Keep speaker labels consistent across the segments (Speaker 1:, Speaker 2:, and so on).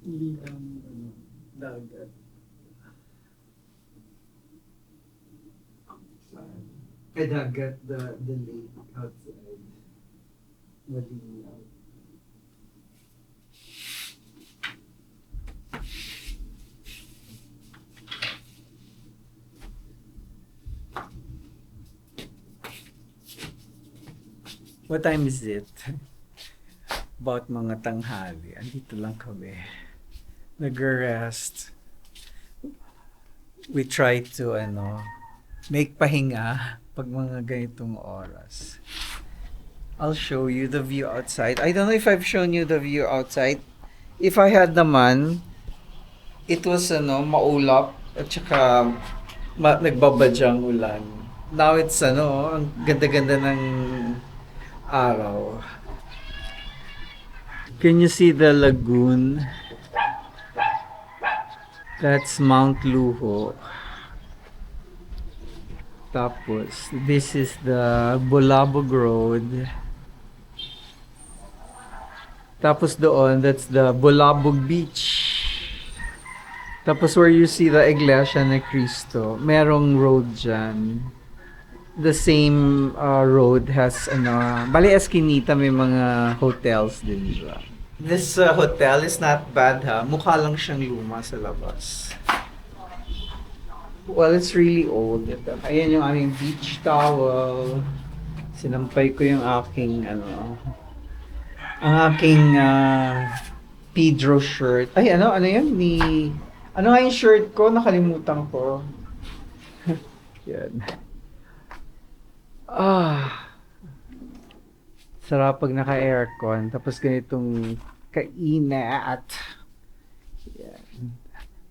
Speaker 1: Hindi lang dagat. Dagat, the lake outside. Malinaw. What time is it? About mga tanghali. Andito lang kami. Nag-rest. We try to, make pahinga pag mga ganitong oras. I'll show you the view outside. I don't know if I've shown you the view outside. If I had naman, it was, maulap at saka nagbabadyang ulan. Now it's, ang ganda-ganda ng araw. Can you see the lagoon? That's Mount Luho. Tapos, this is the Bulabog Road. Tapos doon, that's the Bulabog Beach. Tapos where you see the Iglesia ni Cristo, merong road dyan. The same road has, bali Eskinita, may mga hotels din dyan. This hotel is not bad ha. Mukha lang siyang luma sa labas. Well, it's really old. Ayan yung aming beach towel. Sinampay ko yung aking, ang aking Pedro shirt. Ay, ano yun? Ano nga yung shirt ko? Nakalimutan ko. Yan. Sarap pag naka-aircon. Tapos ganitong kainat. Yan.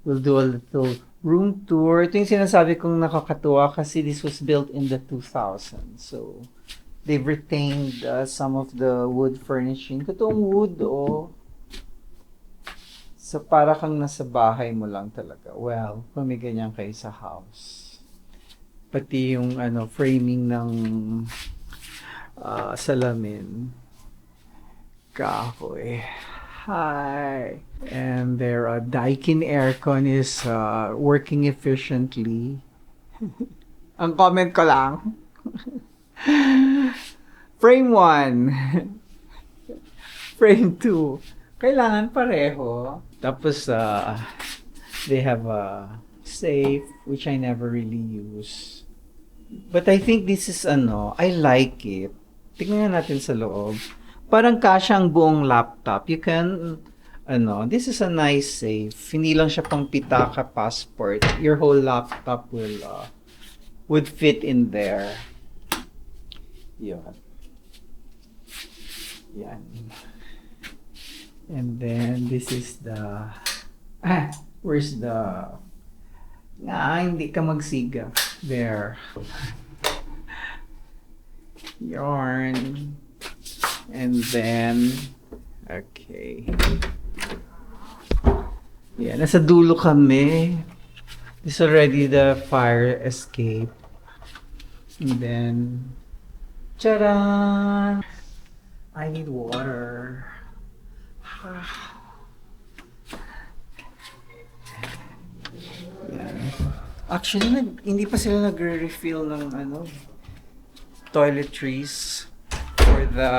Speaker 1: We'll do a little room tour. Ito yung sinasabi kong nakakatuwa kasi this was built in the 2000s. So, they've retained some of the wood furnishing. Totoong wood, So, para kang nasa bahay mo lang talaga. Well, kung may ganyan kayo sa house. Pati yung framing ng salamin. Kahoy. Hi. And their Daikin aircon is working efficiently. Ang comment ko lang. Frame 1. Frame 2. Kailangan pareho. Tapos they have a safe which I never really use. But I think this is I like it. Tingnan natin sa loob. Parang kasya ang buong laptop. You can, this is a nice safe. Hindi lang siya pang pitaka passport. Your whole laptop would fit in there. Yan. Yan. And then this is the, where's the, hindi ka magsiga. There. Yarn. And then, okay. Yeah, nasa dulo kami. This is already the fire escape. And then, charan! I need water. Yeah. Actually, hindi pa sila nagre-refill ng toiletries for the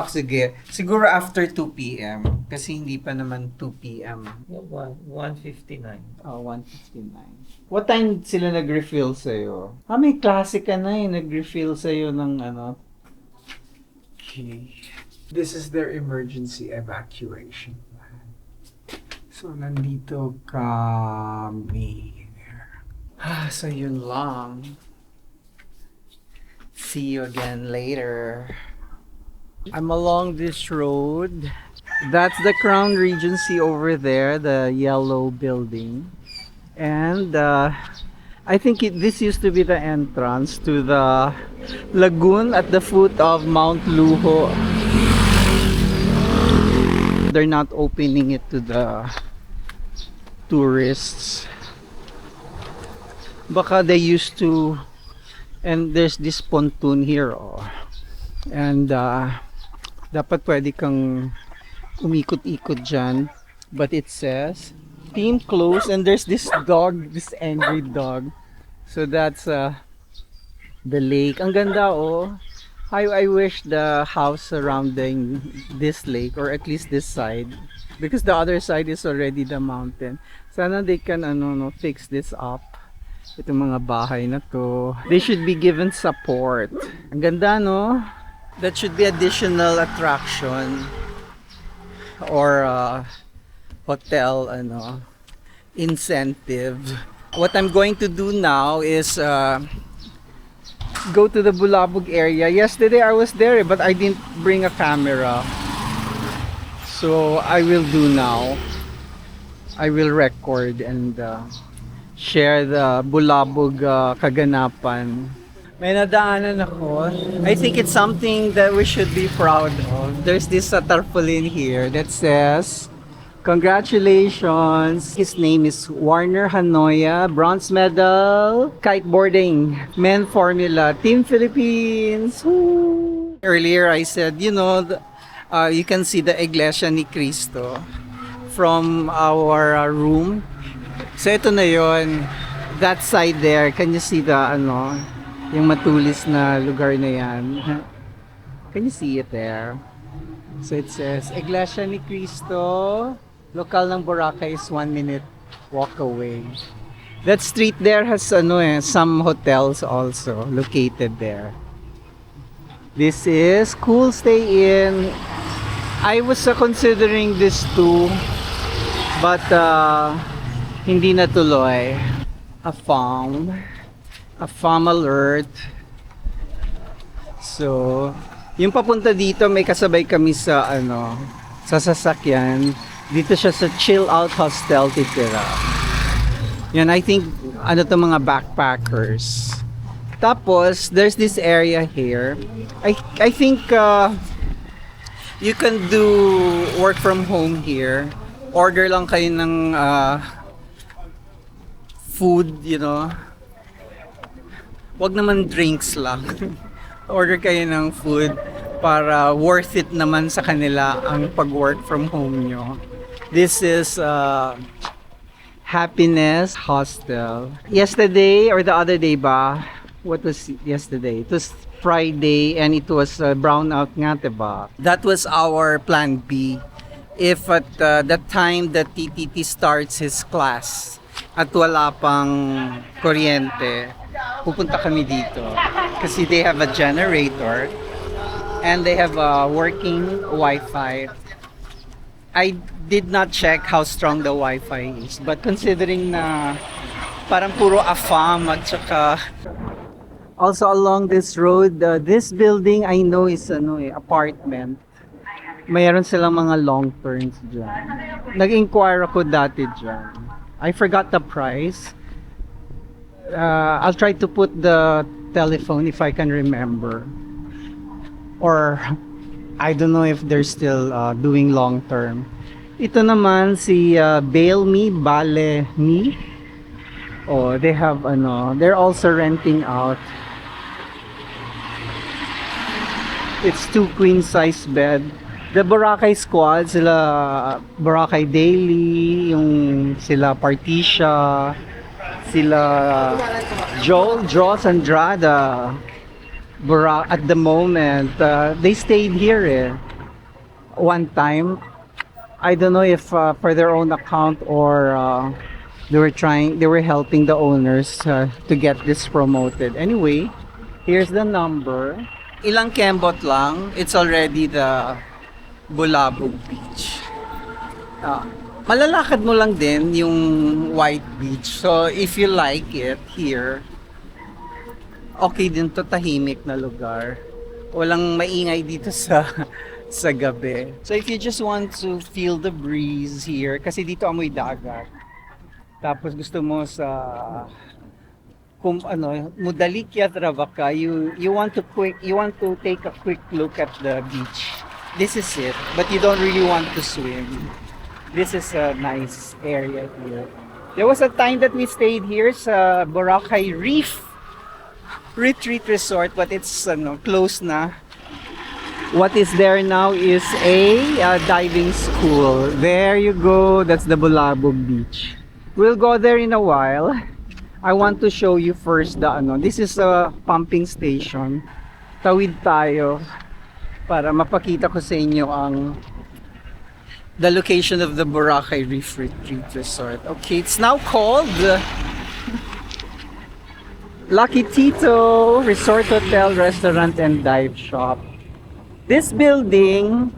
Speaker 1: sige. Siguro after 2 p.m. Kasi hindi pa naman 2 p.m.
Speaker 2: 1:59.
Speaker 1: Oh, 1:59. What time sila nag-refill sa'yo? May klase ka na nag-refill sa'yo ng Okay. This is their emergency evacuation plan. So, nandito kami. So yun lang. See you again later. I'm along this road. That's the Crown Regency over there, the yellow building. And I think this used to be the entrance to the lagoon at the foot of Mount Luho. They're not opening it to the tourists. Baka they used to, and there's this pontoon here, oh. And dapat pwede kang umikot-ikot dyan, but it says team closed, and there's this dog, this angry dog. So that's the lake. Ang ganda, oh. I wish the house surrounding this lake, or at least this side, because the other side is already the mountain. Sana they can fix this up. Itong mga bahay na to, they should be given support. Ang ganda, no? That should be additional attraction or hotel incentive. What I'm going to do now is go to the Bulabog area. Yesterday I was there, but I didn't bring a camera. So I will do now. I will record and share the Bulabog kaganapan. May nadaanan ako. I think it's something that we should be proud of. There's this tarpaulin here that says, congratulations. His name is Warner Hanoya, bronze medal, kiteboarding, men formula, Team Philippines. Woo! Earlier I said, you can see the Iglesia ni Cristo from our room. So ito na yon, that side there, can you see the yung matulis na lugar na yan? Can you see it there? So it says Iglesia ni Cristo, lokal ng Boracay is 1 minute walk away. That street there has some hotels also located there. This is Cool Stay Inn. I was considering this too, but hindi natuloy. A farm alert. So, yung papunta dito, may kasabay kami sa sa sasakyan. Dito siya sa Chill Out Hostel titira. Yan, I think to mga backpackers. Tapos, there's this area here. I think you can do work from home here. Order lang kayo ng food, wag naman drinks lang. Order kayo ng food para worth it naman sa kanila ang pag-work from home nyo. This is Happiness Hostel. Yesterday or the other day ba? What was yesterday? It was Friday and it was brownout nga, diba? That was our plan B. If at that time the TTT starts his class at wala pang kuryente, pupunta kami dito kasi they have a generator and they have a working Wi-Fi. I did not check how strong the Wi-Fi is, but considering na parang puro AFAM at saka also along this road, this building I know is apartment. Mayroon silang mga long turns dyan. Nag-inquire ako dati dyan. I forgot the price. I'll try to put the telephone if I can remember. Or I don't know if they're still doing long term. Ito naman si Bail Me, Bale Me. Oh, they have they're also renting out. It's 2 queen size bed. The Boracay squad, sila Boracay Daily, yung sila Partisha, sila Joel, Dross, Andrada. At the moment, they stayed here one time. I don't know if for their own account or they were helping the owners to get this promoted. Anyway, here's the number. Ilang kembot lang, it's already the Bulabog Beach. Malalakad mo lang din yung White Beach. So if you like it here, okay din to, tahimik na lugar. Walang maingay dito sa gabi. So if you just want to feel the breeze here, kasi dito amoy dagat. tapos gusto mo sa kung ano, Mudalikya Travaka, you want to take a quick look at the beach. This is it, but you don't really want to swim. This is a nice area here. There was a time that we stayed here sa Boracay Reef Retreat Resort, but it's closed na. What is there now is a diving school. There you go. That's the Bulabog Beach. We'll go there in a while. I want to show you first the This is a pumping station. Tawid tayo para mapakita ko sa inyo the location of the Boracay Reef Retreat Resort. Okay, it's now called Lucky Tito Resort Hotel, Restaurant and Dive Shop. This building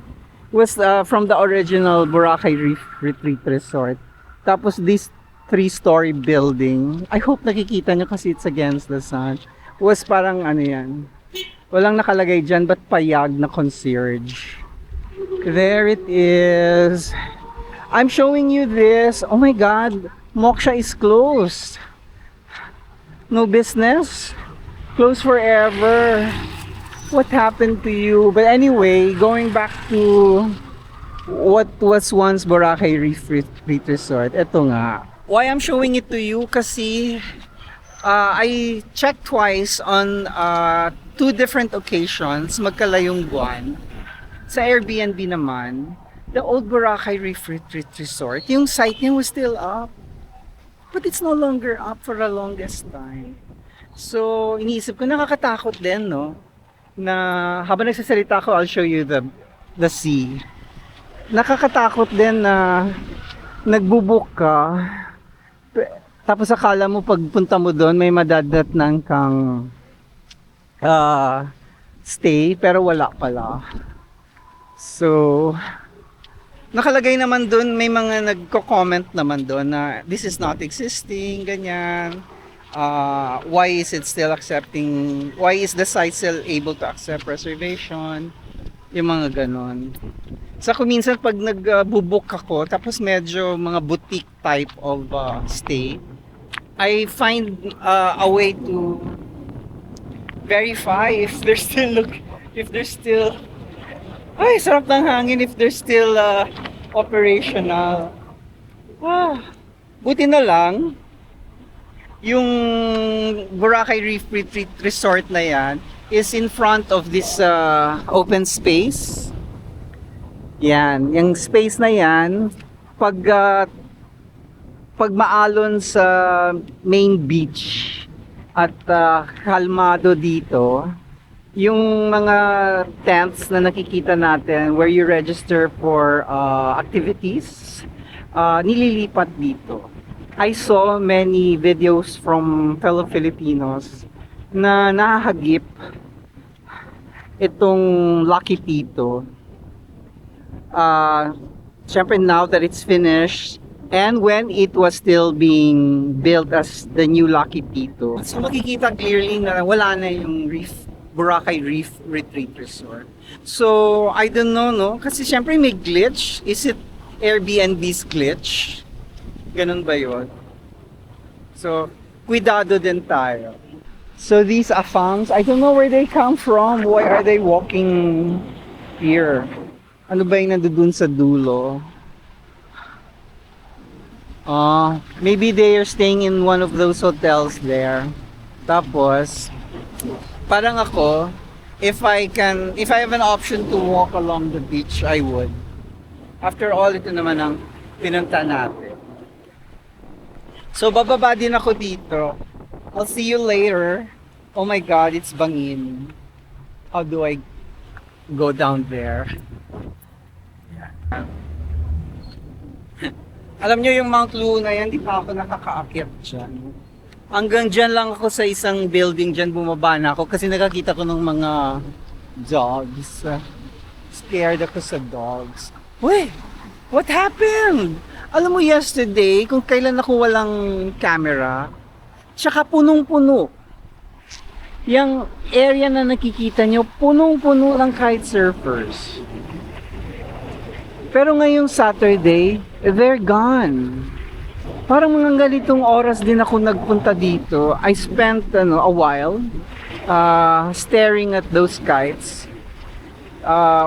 Speaker 1: was from the original Boracay Reef Retreat Resort. Tapos this 3-story building, I hope nakikita nyo kasi it's against the sun, was parang yan, walang nakalagay dyan but payag na concierge. There it is. I'm showing you this. Oh my god, Moksha is closed. No business. Closed forever. What happened to you? But anyway, going back to what was once Boracay Reef Retreat Resort, eto nga. Why I'm showing it to you kasi I checked twice on 2 different occasions, magkalayong buwan. Sa Airbnb naman, the old Boracay Reef Retreat Resort, yung site niya was still up. But it's no longer up for the longest time. So, iniisip ko, nakakatakot din, no? Na habang nagsasalita ko, I'll show you the sea. Nakakatakot din na nagbubook ka, tapos akala mo pagpunta mo doon may madadatnan kang stay, pero wala pala. So, nakalagay naman doon, may mga nagko-comment naman doon na this is not existing, ganyan. Why is it still accepting, why is the site still able to accept reservation? Yung mga ganon. Sa kuminsan pag nagbubook ako, tapos medyo mga boutique type of stay, I find a way to verify if they're still ay, sarap ng hangin, if they're still operational. Buti na lang yung Boracay Reef Retreat Resort na yan is in front of this open space. Yan, yung space na yan, pag maalon sa main beach at kalmado dito, yung mga tents na nakikita natin where you register for activities, nililipat dito. I saw many videos from fellow Filipinos na nahahagip itong Lucky Tito. Syempre now that it's finished, and when it was still being built as the new Lucky Tito. So makikita clearly na wala na yung Boracay Reef Retreat Resort. So I don't know, no? Kasi syempre may glitch. Is it Airbnb's glitch? Ganun ba yun? So, cuidado din tayo. So these afangs, I don't know where they come from. Why are they walking here? Ano ba yung nandun sa dulo? Maybe they are staying in one of those hotels there. Tapos, parang ako, if I have an option to walk along the beach, I would. After all, ito naman ang pinunta natin. So, bababa din ako dito. I'll see you later. Oh my God, it's bangin. How do I go down there? Alam nyo yung Mount Luna yan, di pa ako nakakaakyat dyan. Hanggang dyan lang ako sa isang building dyan, bumaba na ako kasi nakakita ko ng mga dogs. Scared ako sa dogs. Wait, what happened? Alam mo yesterday, kung kailan ako walang camera, tsaka punong-puno. Yung area na nakikita nyo, punong-puno ng kitesurfers. Pero ngayong Saturday, they're gone. Parang mga ganitong oras din ako nagpunta dito. I spent a while staring at those kites.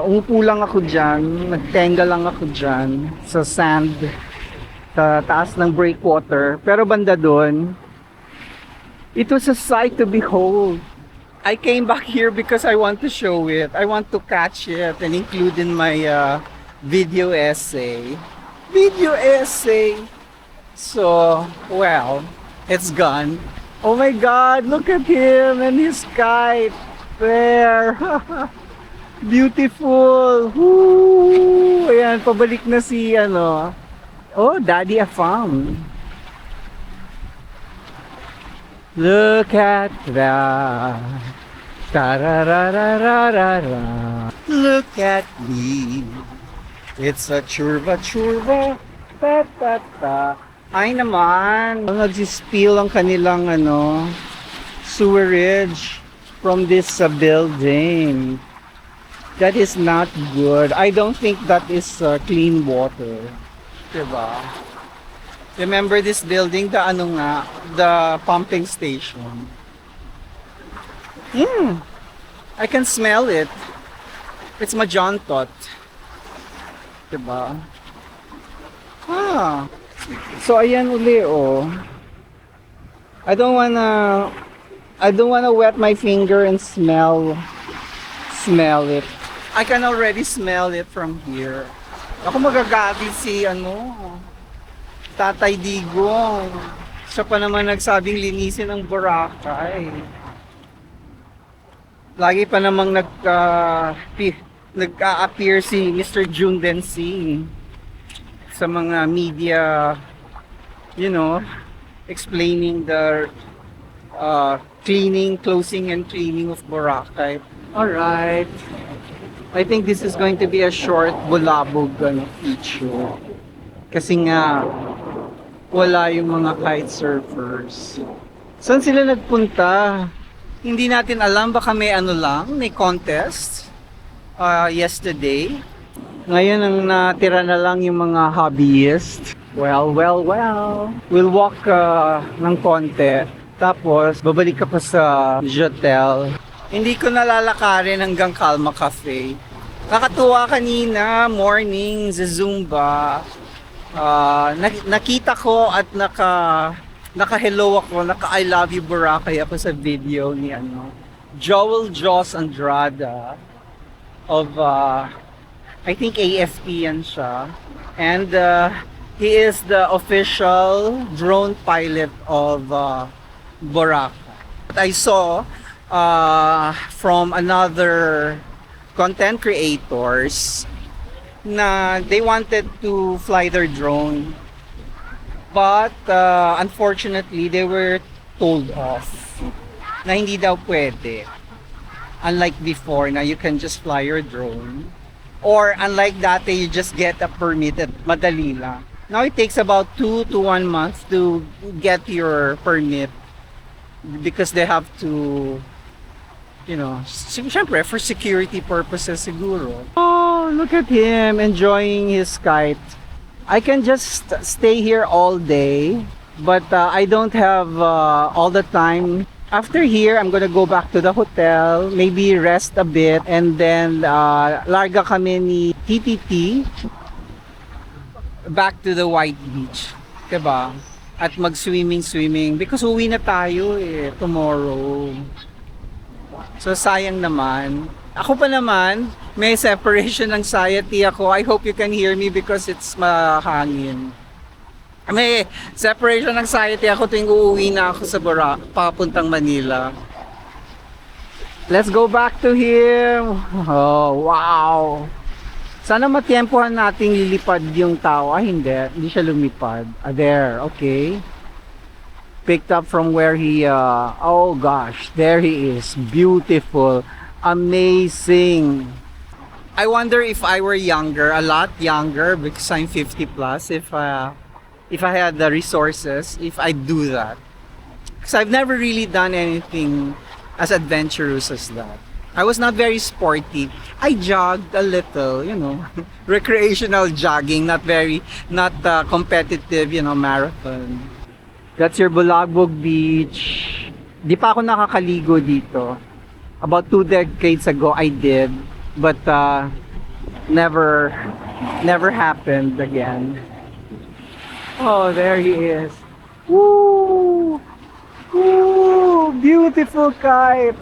Speaker 1: Umupo lang ako dyan, nagtenga lang ako dyan sa sand, sa taas ng breakwater. Pero banda doon, it was a sight to behold. I came back here because I want to show it. I want to catch it and include in my video essay. Video essay! So, well, it's gone. Oh my God, look at him and his kite. There. Beautiful. Woo! Ayan, pabalik na si Oh, Daddy Afam. Look at that. Ta-ra-ra-ra-ra-ra-ra. Look at me. It's a churba-churba. Ta-ta-ta. Ay naman. Nag-spill ang kanilang sewerage from this building. That is not good. I don't think that is clean water. Diba? Remember this building, the pumping station. I can smell it. It's majantot. Diba? So ayan uli oh. I don't wanna wet my finger and smell it. I can already smell it from here. Ako magagalit si Tatay Digong. Siya pa naman nagsabing linisin ang Boracay. Lagi pa namang nag-a-appear si Mr. June Densing sa mga media, explaining the closing and cleaning of Boracay. Alright. I think this is going to be a short bulabog feature. Kasi nga, wala yung mga kite surfers. Saan sila nagpunta? Hindi natin alam, baka may may contest yesterday. Ngayon ang natira na lang yung mga hobbyist. Well. We'll walk ng konti. Tapos, babalik ka pa sa Jotel. Hindi ko nalalakarin hanggang Calma Cafe. Kakatuwa kanina, morning, sa Zumba. Nakita ko at naka-hello ako, naka-I love you Boracay ako sa video ni Joel Jos Andrada of I think AFP yan siya. And he is the official drone pilot of Boracay. I saw from another content creators na they wanted to fly their drone, but unfortunately they were told off na hindi daw pwede, unlike before na you can just fly your drone, or unlike dati you just get a permit at madali lang. Now it takes about 2 to 1 month to get your permit because they have to, syempre for security purposes siguro. Oh, look at him enjoying his kite. I can just stay here all day, but I don't have all the time. After here, I'm gonna go back to the hotel, maybe rest a bit, and then larga kami ni TTT back to the White Beach, diba? At mag-swimming because uwi na tayo tomorrow. So sayang naman. Ako pa naman, may separation anxiety ako. I hope you can hear me because it's mahangin. May separation anxiety ako tuwing uuwi na ako sa papuntang Manila. Let's go back to him. Oh, wow. Sana matiempohan nating lilipad yung tao. Hindi siya lumipad. There, okay. Picked up from where he, oh gosh, there he is. Beautiful. Amazing. I wonder if I were younger, a lot younger, because I'm 50 plus, if I had the resources, if I'd do that. Because I've never really done anything as adventurous as that. I was not very sporty. I jogged a little, you know, recreational jogging, not competitive, you know, marathon. That's your Bulagbog Beach. Di pa ako nakakaligo dito. About 2 decades ago, I did, but never happened again. Oh, there he is. Woo! Woo! Beautiful kite!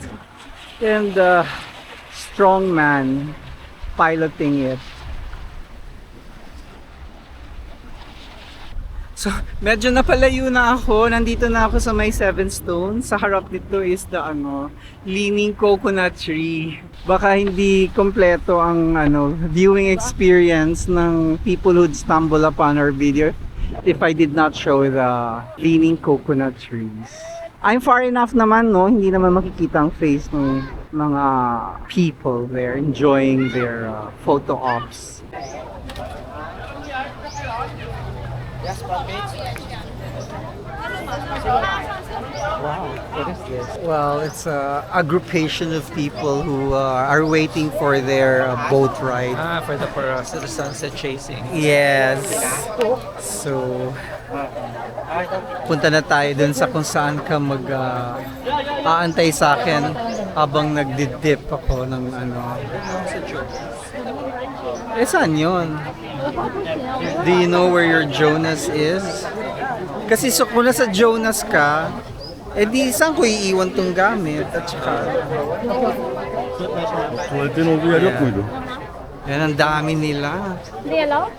Speaker 1: And strong man piloting it. So, medyo napalayo na ako. Nandito na ako sa may Seven Stones. Sa harap nito is the leaning coconut tree. Baka hindi kompleto ang viewing experience ng people who'd stumble upon our video if I did not show the leaning coconut trees. I'm far enough naman, no? Hindi naman makikita ang face ng mga people there enjoying their photo ops. Wow, what is this? Well, it's a aggregation of people who are waiting for their boat ride.
Speaker 2: For the sunset chasing.
Speaker 1: Yes. So, punta na tayo dun sa kung saan ka aantay sa akin habang nagdidip ako ng saan yun? Do you know where your Jonas is? Kasi kung nasa Jonas ka, di saan ko iiwan tong gamit? At saka, yan, ang dami nila.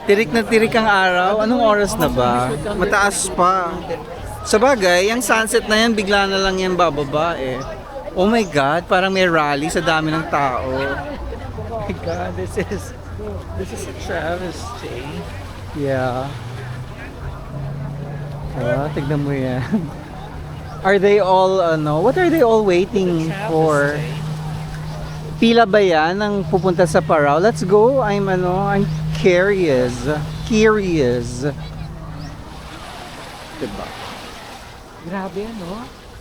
Speaker 1: Tirik na tirik ang araw. Anong oras na ba? Mataas pa. Sa bagay, yung sunset na yan, bigla na lang yan bababa eh. Oh my God, parang may rally sa dami ng tao. Oh my God, this is a travesty. Yeah. Tignan mo yan. Are they all, what are they all waiting for? Pila ba yan ang pupunta sa Parao? Let's go. I'm curious. Diba? Grabe,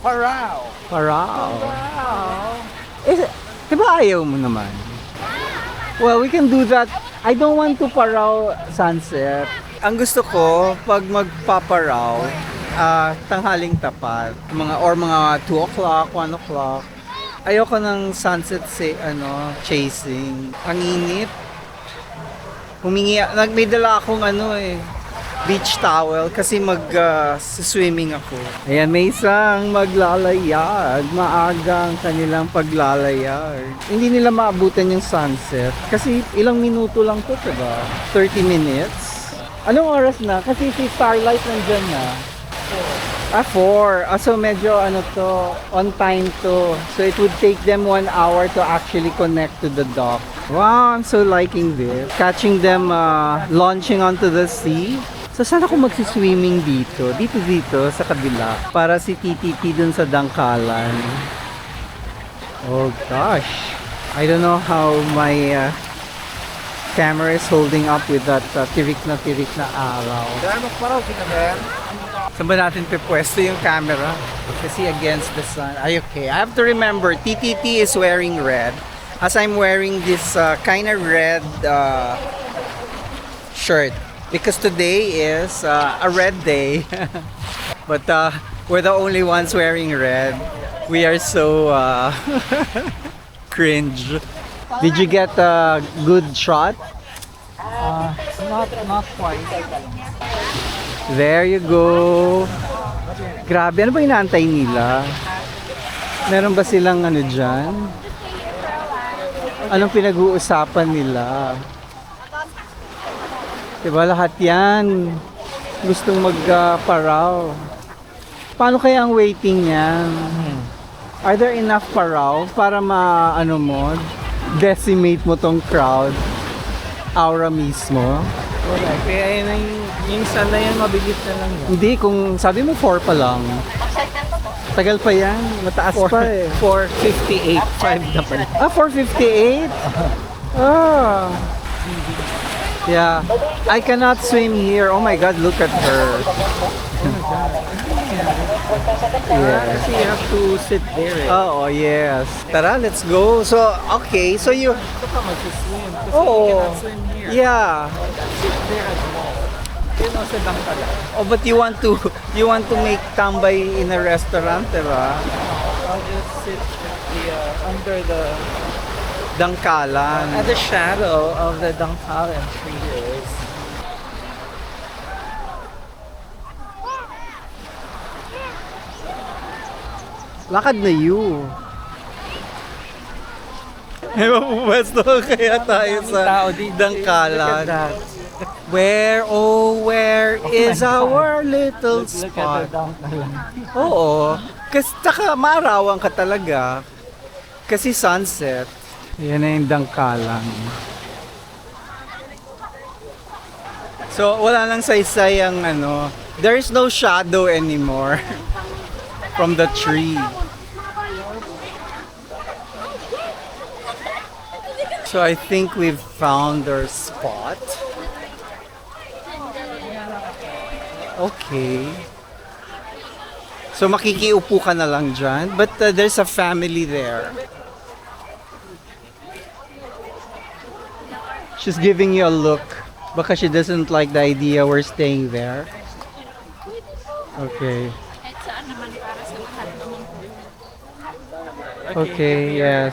Speaker 1: Parao. Diba ayaw mo naman? Well, we can do that. I don't want to Parao sunset. Ang gusto ko, pag magpaparaw, tanghaling tapat. Mga 2 o'clock, 1 o'clock. Ayoko ng sunset chasing. Ang init. May dala akong beach towel kasi swimming ako. Ayan, may isang maglalayag. Maagang kanilang paglalayag. Hindi nila maabutan yung sunset. Kasi ilang minuto lang to, diba? 30 minutes. Anong oras na? Kasi si Starlight nandyan na. 4. So medyo on time to. So it would take them 1 hour to actually connect to the dock. Wow, I'm so liking this. Catching them launching onto the sea. So saan ako magsiswimming dito? Dito sa kabila. Para si TTT dun sa dangkalan. Oh gosh. I don't know how my camera is holding up with that tirik na araw. Saan ba natin pipwesto yung camera? Kasi against the sun. Ay, okay. I have to remember, TTT is wearing red. As I'm wearing this kind of red shirt. Because today is a red day. But we're the only ones wearing red. We are so cringe. Did you get a good shot? Not quite. There you go. Grabe, ano ba inaantay nila? Meron ba silang dyan? Anong pinag-uusapan nila? Diba lahat yan? Gustong magparaw. Paano kaya ang waiting niyan? Are there enough paraw para decimate mo tong crowd? Aura mismo?
Speaker 2: Wala. Kaya yung isa na yan, mabilis na lang yan.
Speaker 1: Hindi, kung sabi mo 4 pa lang. Tagal pa yan. Mataas pa eh.
Speaker 2: 4:58. 5 na pala.
Speaker 1: 4:58? Yeah. I cannot swim here. Oh my God, look at her. Yeah.
Speaker 2: Kasi you have to sit there eh.
Speaker 1: Oh, yes. Tara, let's go. So, okay. So you...
Speaker 2: Ito ka mag-swim. Kasi
Speaker 1: Oo.
Speaker 2: you cannot swim here.
Speaker 1: Yeah.
Speaker 2: Sit there as well. Yun ang sa Dangkala.
Speaker 1: Oh, but you want to make tambay in a restaurant, diba?
Speaker 2: I'll just sit under the
Speaker 1: Dangkalan.
Speaker 2: at the shadow of the Dangkalan trees.
Speaker 1: Lakad na you. May mapupwesto kaya tayo sa
Speaker 2: Tao dito.
Speaker 1: Dangkalan.
Speaker 2: Look at that.
Speaker 1: Where, oh, where is
Speaker 2: my God.
Speaker 1: our little
Speaker 2: Look at
Speaker 1: spot?
Speaker 2: the Dangkalan.
Speaker 1: Oo. Kasi taka maarawan ka talaga. Kasi sunset. Yan na yung Dangkalan. So, wala nang saysay ang ano. There is no shadow anymore from the tree. So, I think we've found our spot. Okay. So makikiupo ka na lang dyan. But there's a family there. She's giving you a look. Baka she doesn't like the idea we're staying there. Okay. Okay, yes.